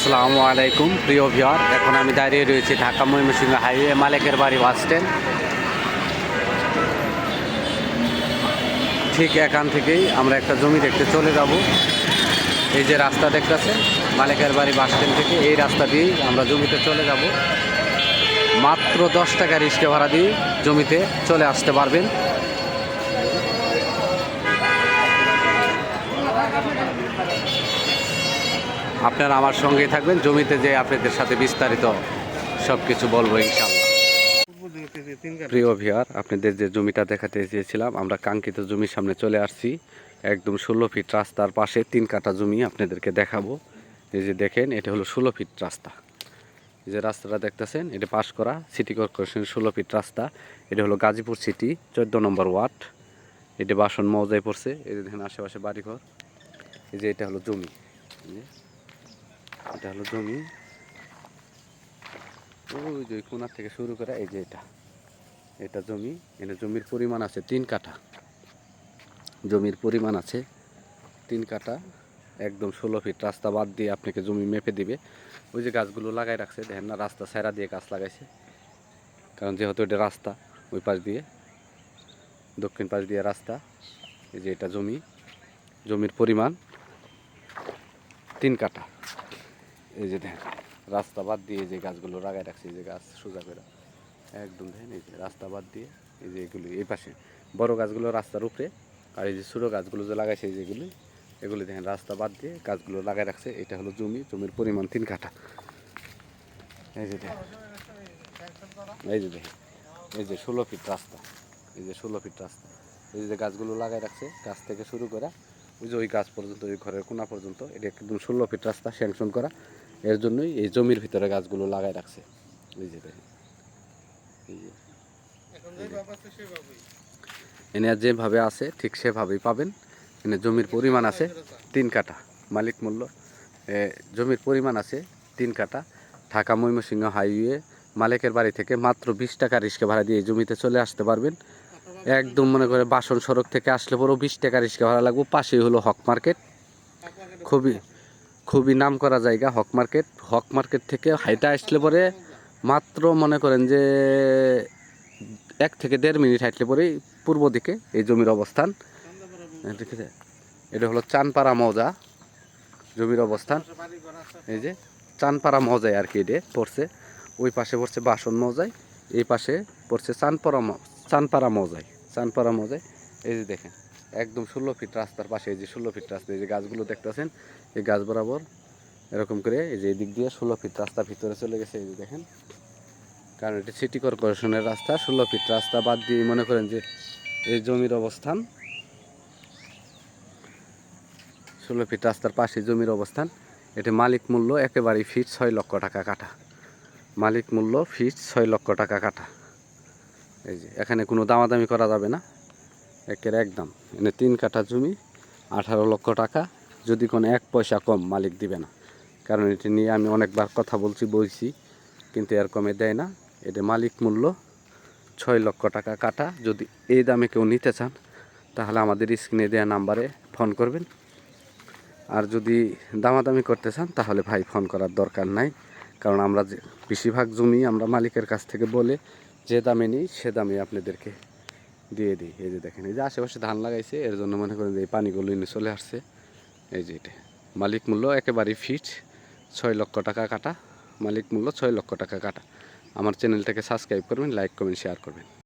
আসসালামু আলাইকুম প্রিয় ভিউয়ার, এখন আমি দাঁড়িয়ে রয়েছি ঢাকা ময়মনসিংহ হাইওয়ে মালিকের বাড়ি বাস স্ট্যান্ড। ঠিক এখান থেকেই আমরা একটা জমি দেখতে চলে যাব। এই যে রাস্তা দেখতেছেন মালিকের বাড়ি বাস স্ট্যান্ড থেকে, এই রাস্তা দিয়েই আমরা জমিতে চলে যাব। মাত্র 10 টাকা রিক্সা ভাড়া দিয়ে জমিতে চলে আসতে পারবেন। আপনারা আমার সঙ্গেই থাকবেন, জমিতে যে আপনাদের সাথে বিস্তারিত সব কিছু বলবো ইনশাআল্লাহ। প্রিয় ভিউয়ার, আপনাদের যে জমিটা দেখাতে চেয়েছিলাম, আমরা কাঙ্ক্ষিত জমির সামনে চলে আসছি। একদম 16 ফিট রাস্তার পাশে 3 কাঠা জমি আপনাদেরকে দেখাবো। এই যে দেখেন, এটা হলো 16 ফিট রাস্তা। এই যে রাস্তাটা দেখতেছেন, এটা পাস করা সিটি কর্পোরেশনের 16 ফিট রাস্তা। এটা হলো গাজীপুর সিটি 14 নম্বর ওয়ার্ড। এটা বাসন মৌজায় পড়ছে। এই যে দেখেন আশেপাশে বাড়িঘর। এই যে এটা হলো জমি, এটা হলো জমি। ওই যে কোনার থেকে শুরু করে এই যে এটা জমি। এটা জমির পরিমাণ আছে 3 কাঠা। জমির পরিমাণ আছে 3 কাঠা। একদম 16 ফিট রাস্তা বাদ দিয়ে আপনাকে জমি মেপে দিবে। ওই যে গাছগুলো লাগাই রাখছে, দেখেন না, রাস্তা ছাইরা দিয়ে গাছ লাগাইছে। কারণ যেহেতু এটা রাস্তা, ওই পাশ দিয়ে দক্ষিণ পাশ দিয়ে রাস্তা। এই যে এটা জমি, জমির পরিমাণ 3 কাঠা। এই যে দেখেন রাস্তা বাদ দিয়ে যে গাছগুলো লাগাই রাখছে, এই যে গাছ সোজা করে একদম দেখেন। এই যে রাস্তা বাদ দিয়ে এই যে এগুলি, এই পাশে বড় গাছগুলো রাস্তার উপরে, আর এই যে ছোটো গাছগুলো যে লাগাইছে এগুলি দেখেন রাস্তা বাদ দিয়ে গাছগুলো লাগাই রাখছে। এটা হলো জমি, জমির পরিমাণ 3 কাঠা। এই যে দেখেন, এই যে দেখেন, এই যে 16 ফিট রাস্তা। এই যে 16 ফিট রাস্তা, এই যে গাছগুলো লাগাই রাখছে, গাছ থেকে শুরু করে ওই যে ওই গাছ পর্যন্ত, ওই ঘরের কোনা পর্যন্ত। এটা একদম 16 ফিট রাস্তা স্যাংশন করা। এর জন্যই এই জমির ভিতরে গাছগুলো লাগাই রাখছে। এই যে দেখেন, এনে যেভাবে আছে ঠিক সেভাবেই পাবেন। এনে জমির পরিমাণ আছে 3 কাঠা। মালিক মূল্য জমির পরিমাণ আছে 3 কাঠা। ঢাকা ময়মনসিংহ হাইওয়ে মালিকের বাড়ি থেকে মাত্র 20 টাকা রিক্সা ভাড়া দিয়ে এই জমিতে চলে আসতে পারবেন। একদম মনে করে বাসন সড়ক থেকে আসলে পরেও 20 টাকা রিক্সা ভাড়া লাগবে। পাশেই হলো হক মার্কেট, খুবই নাম করা জায়গা হক মার্কেট। হক মার্কেট থেকে হাইটা আসলে পরে মাত্র মনে করেন যে 1 থেকে 1.5 মিনিট হাঁটলে পরেই পূর্ব দিকে এই জমির অবস্থান। এটা হলো চানপাড়া মৌজা জমির অবস্থান। এই যে চানপাড়া মৌজায় আর কি এটা পড়ছে। ওই পাশে পড়ছে বাসন মৌজায়, এই পাশে পড়ছে চানপাড়া মৌজায়। এই যে দেখেন একদম 16 ফিট রাস্তার পাশে, এই যে 16 ফিট রাস্তা, এই যে গাছগুলো দেখতেছেন, এই গাছ বরাবর এরকম করে এই যে দিক দিয়ে 16 ফিট রাস্তা ভিতরে চলে গেছে। এই যে দেখেন, কারণ এটি সিটি কর্পোরেশনের রাস্তা। 16 ফিট রাস্তা বাদ দিয়ে মনে করেন যে এই জমির অবস্থান, 16 ফিট রাস্তার পাশে জমির অবস্থান। এটি মালিক মূল্য একেবারেই ফিট 6 লক্ষ টাকা কাঠা। মালিক মূল্য ফিট 6 লক্ষ টাকা কাঠা। এই যে এখানে কোনো দামাদামি করা যাবে না, একের একদম। এনে 3 কাঠা জমি 18 লক্ষ টাকা। যদি কোনো 1 পয়সা কম মালিক দিবে না, কারণ এটি নিয়ে আমি অনেকবার কথা বলছি, কিন্তু এর কমে দেয় না। এটা মালিক মূল্য 6 লক্ষ টাকা কাঠা। যদি এই দামে কেউ নিতে চান তাহলে আমাদের স্ক্রিনে দেওয়া নাম্বারে ফোন করবেন। আর যদি দামাদামি করতে চান তাহলে ভাই ফোন করার দরকার নাই, কারণ আমরা যে বেশিরভাগ জমি আমরা মালিকের কাছ থেকে বলে যে দামে নিই সে দামে আপনাদেরকে দিয়ে দিই। এই যে দেখেন, এই যে আশেপাশে ধান লাগাইছে, এর জন্য মনে করেন যে এই পানিগুলো এনে চলে আসছে। এই যে এটা মালিক মূল্য একেবারেই ফিট 6 লক্ষ টাকা কাটা। মালিক মূল্য 6 লক্ষ টাকা কাটা। আমার চ্যানেলটাকে সাবস্ক্রাইব করবেন, লাইক কমেন্ট শেয়ার করবেন।